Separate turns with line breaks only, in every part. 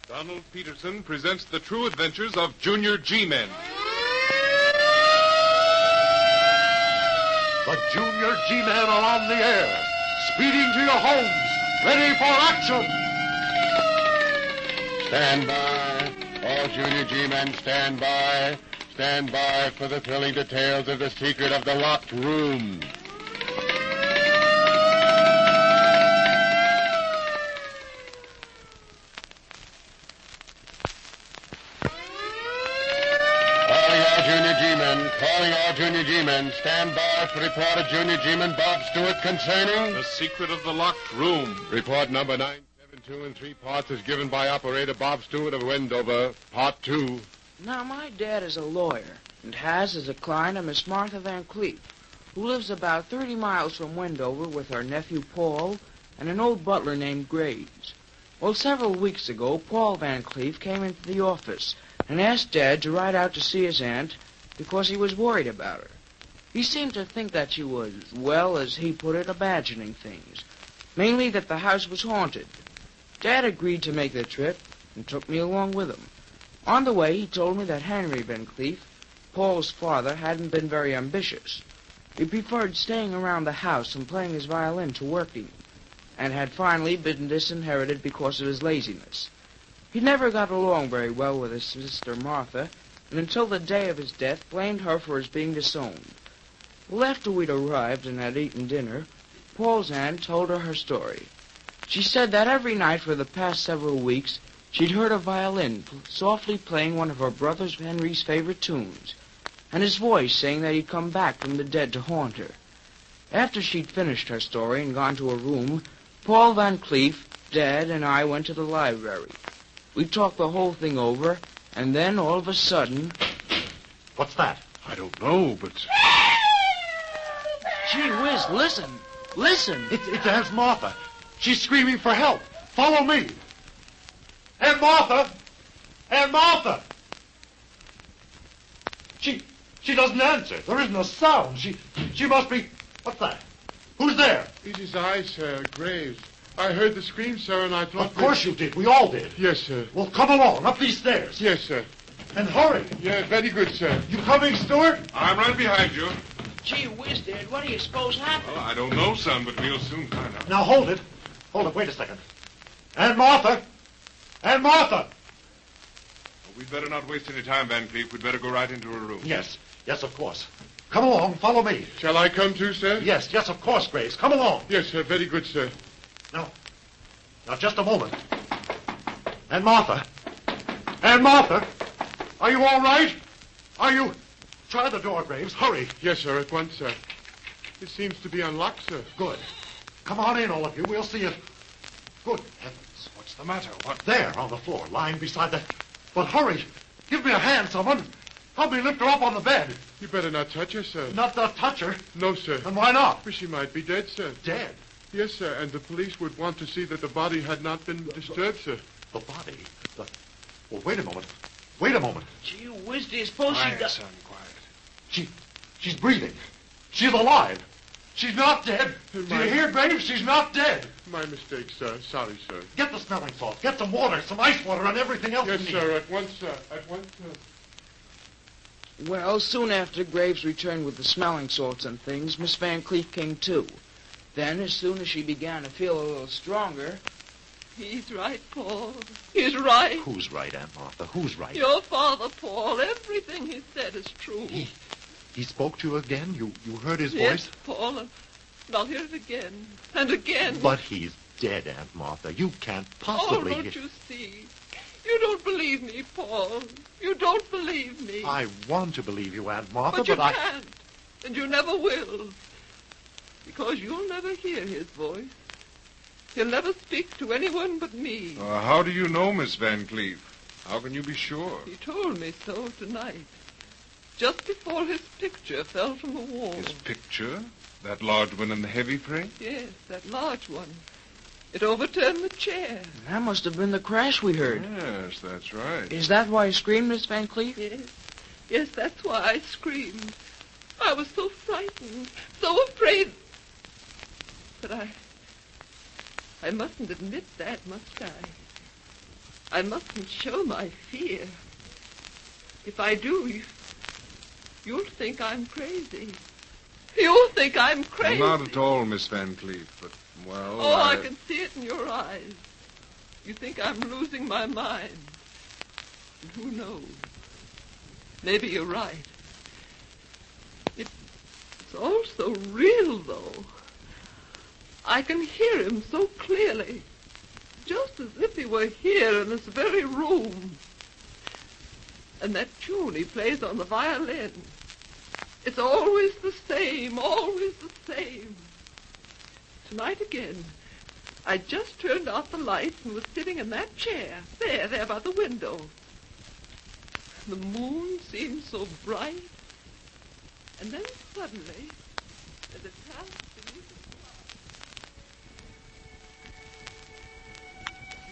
Donald Peterson presents the true adventures of Junior G-Men.
The Junior G-Men are on the air, speeding to your homes, ready for action. Stand by. All Junior G-Men, stand by. Stand by for the thrilling details of the secret of the locked room. Calling all Junior G-Men. Stand by for report of Junior G-Man Bob Stewart concerning...
The secret of the locked room.
Report number 972 in 3 parts is given by Operator Bob Stewart of Wendover, Part 2.
Now, my dad is a lawyer and has as a client a Miss Martha Van Cleef, who lives about 30 miles from Wendover with her nephew Paul and an old butler named Graves. Well, several weeks ago, Paul Van Cleef came into the office and asked Dad to ride out to see his aunt because he was worried about her. He seemed to think that she was, well, as he put it, imagining things. Mainly that the house was haunted. Dad agreed to make the trip and took me along with him. On the way, he told me that Henry Van Cleef, Paul's father, hadn't been very ambitious. He preferred staying around the house and playing his violin to working, and had finally been disinherited because of his laziness. He never got along very well with his sister Martha, and until the day of his death blamed her for his being disowned. Well, after we'd arrived and had eaten dinner, Paul's aunt told her story. She said that every night for the past several weeks she'd heard a violin softly playing one of her brother Henry's favorite tunes, and his voice saying that he'd come back from the dead to haunt her. After she'd finished her story and gone to her room, Paul Van Cleef, Dad, and I went to the library. We talked the whole thing over, and then, all of a sudden...
What's that?
I don't know, but...
Gee whiz, listen! Listen!
It's Aunt Martha. She's screaming for help. Follow me. Aunt Martha! Aunt Martha! She doesn't answer. There isn't a sound. She must be... What's that? Who's there?
It is I, sir, Graves. I heard the scream, sir, and I thought...
Of course you did. We all did.
Yes, sir.
Well, come along, up these stairs.
Yes, sir.
And hurry.
Yeah, very good, sir.
You coming, Stewart?
I'm right behind you.
Gee whiz, Dad, what do you suppose happened?
Well, I don't know, son, but we'll soon find out.
Now, hold it. Hold it, wait a second. Aunt Martha! Aunt Martha!
Well, we'd better not waste any time, Van Cleef. We'd better go right into her room.
Yes, of course. Come along, follow me.
Shall I come too, sir?
Yes, of course, Grace. Come along.
Yes, sir, very good, sir.
Now, just a moment. Aunt Martha! Aunt Martha! Are you all right? Are you... Try the door, Graves. Hurry.
Yes, sir, at once, sir. It seems to be unlocked, sir.
Good. Come on in, all of you. We'll see if... Good heavens.
What's the matter? What?
There, on the floor, lying beside the... But hurry. Give me a hand, someone. Help me lift her up on the bed.
You better not touch her, sir.
Not to touch her.
No, sir.
And why not?
But she might be dead, sir.
Dead?
Yes, sir, and the police would want to see that the body had not been disturbed, sir.
The body? Well, wait a moment. Wait a moment.
Gee whiz, do you suppose she
Quiet,
does...
son, quiet.
She's breathing. She's alive. She's not dead. Do you hear, Graves? She's not dead.
My mistake, sir. Sorry, sir.
Get the smelling salts. Get some water, some ice water, and everything else
Yes,
you need.
sir, at once, sir. At once, sir.
Well, soon after Graves returned with the smelling salts and things, Miss Van Cleef came too. Then, as soon as she began to feel a little stronger...
He's right, Paul. He's right.
Who's right, Aunt Martha? Who's right?
Your father, Paul. Everything he said is true.
He spoke to you again? You heard his
Yes,
voice?
Paul, and I'll hear it again and again.
But he's dead, Aunt Martha. You can't
Oh,
possibly...
don't you see? You don't believe me, Paul. You don't believe me.
I want to believe you, Aunt Martha,
But you
I...
can't. And you never will. Because you'll never hear his voice. He'll never speak to anyone but me.
How do you know, Miss Van Cleef? How can you be sure?
He told me so tonight. Just before his picture fell from the wall.
His picture? That large one in the heavy frame?
Yes, that large one. It overturned the chair.
That must have been the crash we heard.
Yes, that's right.
Is that why you screamed, Miss Van Cleef?
Yes. Yes, that's why I screamed. I was so frightened, so afraid. But I mustn't admit that, must I? I mustn't show my fear. If I do, you'll think I'm crazy. You'll think I'm crazy.
Not at all, Miss Van Cleef, but, well...
Oh, I can see it in your eyes. You think I'm losing my mind. And who knows? Maybe you're right. It's all so real, though. I can hear him so clearly. Just as if he were here in this very room. And that tune he plays on the violin. It's always the same, always the same. Tonight again, I just turned off the lights and was sitting in that chair, there by the window. The moon seemed so bright. And then suddenly, as it passed beneath the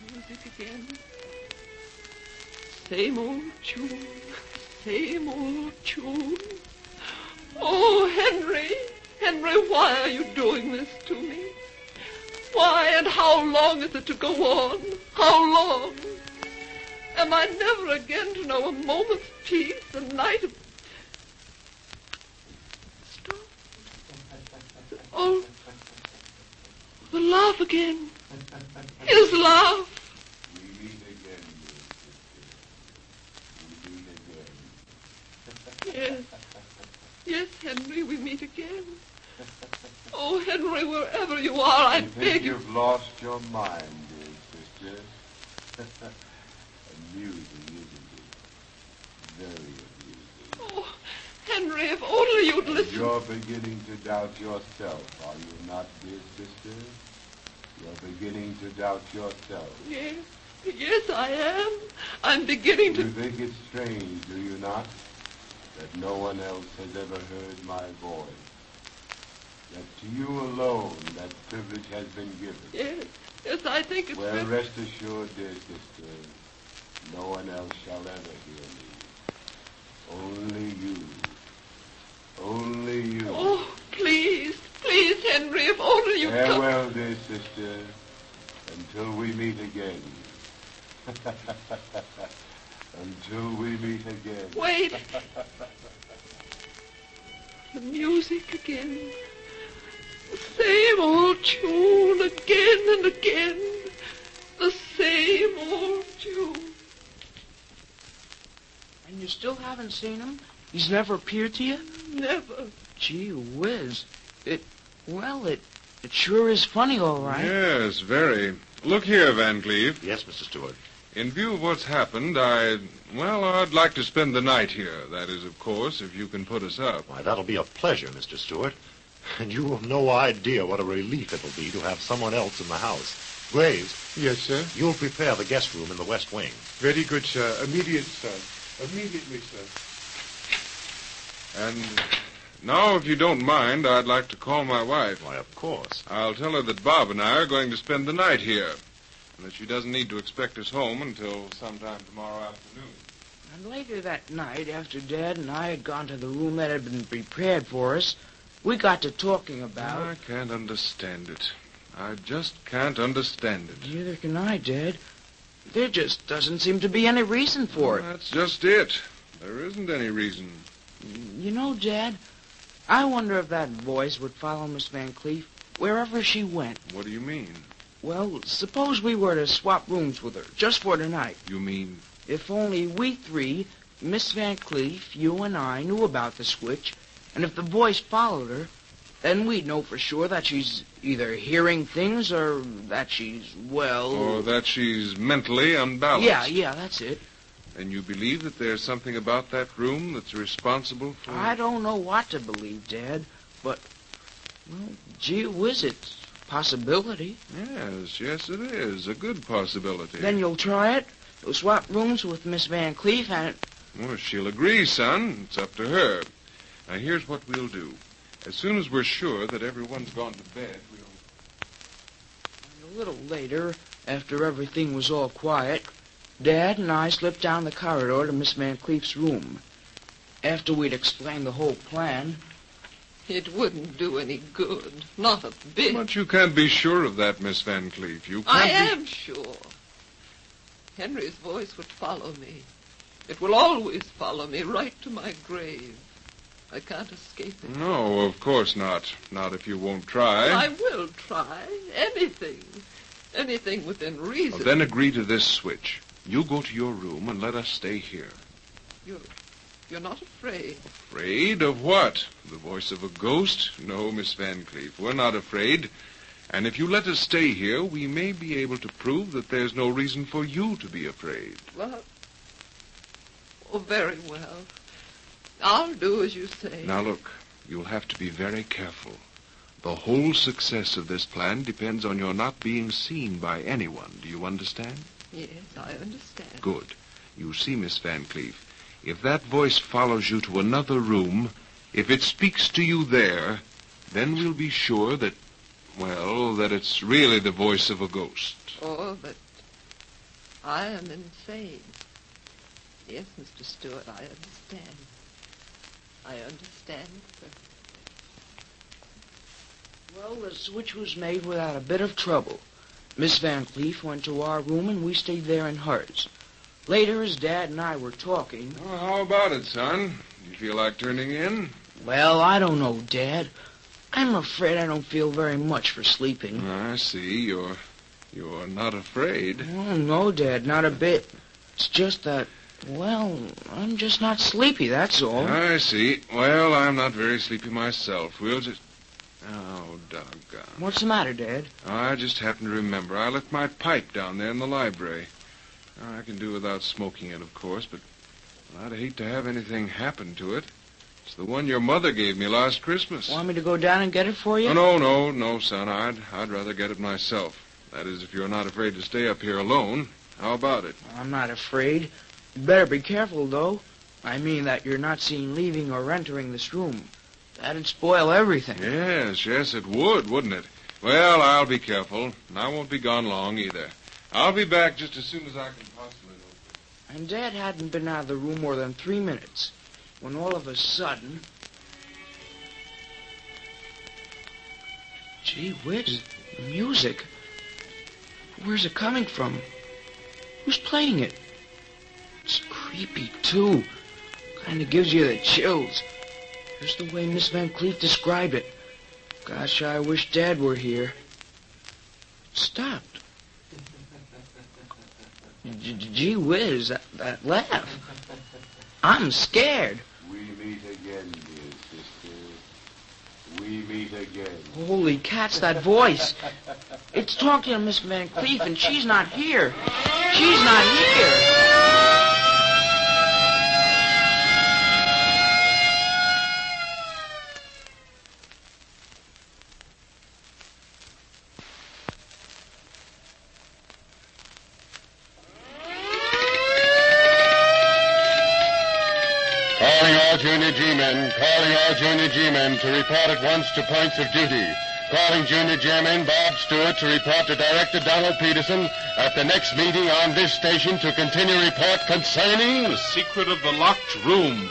clouds, music again. Same old tune, same old tune. Oh, Henry, Henry, why are you doing this to me? Why and how long is it to go on? How long? Am I never again to know a moment's peace, a night of... Stop. Oh, the laugh again. His laugh.
We meet again, dear sister. We meet again.
Yes. Yes, Henry, we meet again. Oh, Henry, wherever you are, I beg you.
You've lost your mind, dear sister. Amusing, isn't it? Very amusing.
Oh, Henry, if only you'd listen.
You're beginning to doubt yourself, are you not, dear sister? You're beginning to doubt yourself.
Yes, yes, I am. I'm beginning to...
You think it's strange, do you not? That no one else has ever heard my voice. That to you alone that privilege has been given.
Yes, yes, I think it's...
Well, rest assured, dear sister, no one else shall ever hear me. Only you. Only you.
Oh, please, please, Henry, if only you come...
Farewell, dear sister, until we meet again. Until we meet again.
Wait. The music again. The same old tune again and again. The same old tune.
And you still haven't seen him? He's never appeared to you?
Never.
Gee whiz. It sure is funny, all right.
Yes, very. Look here, Van Cleef.
Yes, Mr. Stewart.
In view of what's happened, I'd like to spend the night here. That is, of course, if you can put us up.
Why, that'll be a pleasure, Mr. Stewart. And you have no idea what a relief it'll be to have someone else in the house. Graves.
Yes, sir.
You'll prepare the guest room in the west wing.
Very good, sir. Immediately, sir.
And now, if you don't mind, I'd like to call my wife.
Why, of course.
I'll tell her that Bob and I are going to spend the night here, and that she doesn't need to expect us home until sometime tomorrow afternoon.
And later that night, after Dad and I had gone to the room that had been prepared for us, we got to talking about...
I can't understand it. I just can't understand it.
Neither can I, Dad. There just doesn't seem to be any reason for it.
That's just it. There isn't any reason.
You know, Dad, I wonder if that voice would follow Miss Van Cleef wherever she went.
What do you mean?
Well, suppose we were to swap rooms with her, just for tonight.
You mean...
If only we three, Miss Van Cleef, you and I, knew about the switch, and if the voice followed her, then we'd know for sure that she's either hearing things or that she's, well...
Or that she's mentally unbalanced.
Yeah, that's it.
And you believe that there's something about that room that's responsible for...
I don't know what to believe, Dad, but, well, gee whiz, it's a possibility.
Yes, it is. A good possibility.
Then you'll try it? You'll swap rooms with Miss Van Cleef and...
Well, she'll agree, son. It's up to her. Now, here's what we'll do. As soon as we're sure that everyone's gone to bed,
A little later, after everything was all quiet, Dad and I slipped down the corridor to Miss Van Cleef's room. After we'd explained the whole plan...
It wouldn't do any good. Not a bit.
But you can't be sure of that, Miss Van Cleef. You can't
I am sure. Henry's voice would follow me. It will always follow me right to my grave. I can't escape it.
No, of course not. Not if you won't try.
I will try. Anything. Anything within reason.
Well, then agree to this switch. You go to your room and let us stay here.
You're not afraid?
Afraid of what? The voice of a ghost? No, Miss Van Cleef, we're not afraid. And if you let us stay here, we may be able to prove that there's no reason for you to be afraid.
Well, very well. I'll do as you say.
Now, look, you'll have to be very careful. The whole success of this plan depends on your not being seen by anyone. Do you understand?
Yes, I understand.
Good. You see, Miss Van Cleef, if that voice follows you to another room, if it speaks to you there, then we'll be sure that, well, that it's really the voice of a ghost.
Oh, but I am insane. Yes, Mr. Stewart, I understand. I understand, sir.
Well, the switch was made without a bit of trouble. Miss Van Cleef went to our room, and we stayed there in hers. Later, as Dad and I were talking...
Well, how about it, son? You feel like turning in?
Well, I don't know, Dad. I'm afraid I don't feel very much for sleeping.
I see. You're not afraid.
Oh, no, Dad, not a bit. It's just that, well, I'm just not sleepy, that's all.
I see. Well, I'm not very sleepy myself. We'll just... Oh, doggone.
What's the matter, Dad?
I just happened to remember. I left my pipe down there in the library. I can do without smoking it, of course, but I'd hate to have anything happen to it. It's the one your mother gave me last Christmas.
Want me to go down and get it for you?
No, son. I'd rather get it myself. That is, if you're not afraid to stay up here alone. How about it?
I'm not afraid. You'd better be careful, though. I mean that you're not seen leaving or entering this room. That'd spoil everything.
Yes, it would, wouldn't it? Well, I'll be careful, and I won't be gone long either. I'll be back just as soon as I can possibly open.
And Dad hadn't been out of the room more than 3 minutes when all of a sudden... Gee whiz, the music. Where's it coming from? Who's playing it? It's creepy, too. Kind of gives you the chills. Just the way Miss Van Cleef described it. Gosh, I wish Dad were here. It stopped. Gee whiz, that laugh. I'm scared.
We meet again, dear sister. We meet again.
Holy cats, that voice. It's talking to Miss Van Cleef, and she's not here. She's not here.
Calling all Junior G-men to report at once to points of duty. Calling Junior G-man Bob Stewart to report to Director Donald Peterson at the next meeting on this station to continue report concerning...
The secret of the locked room.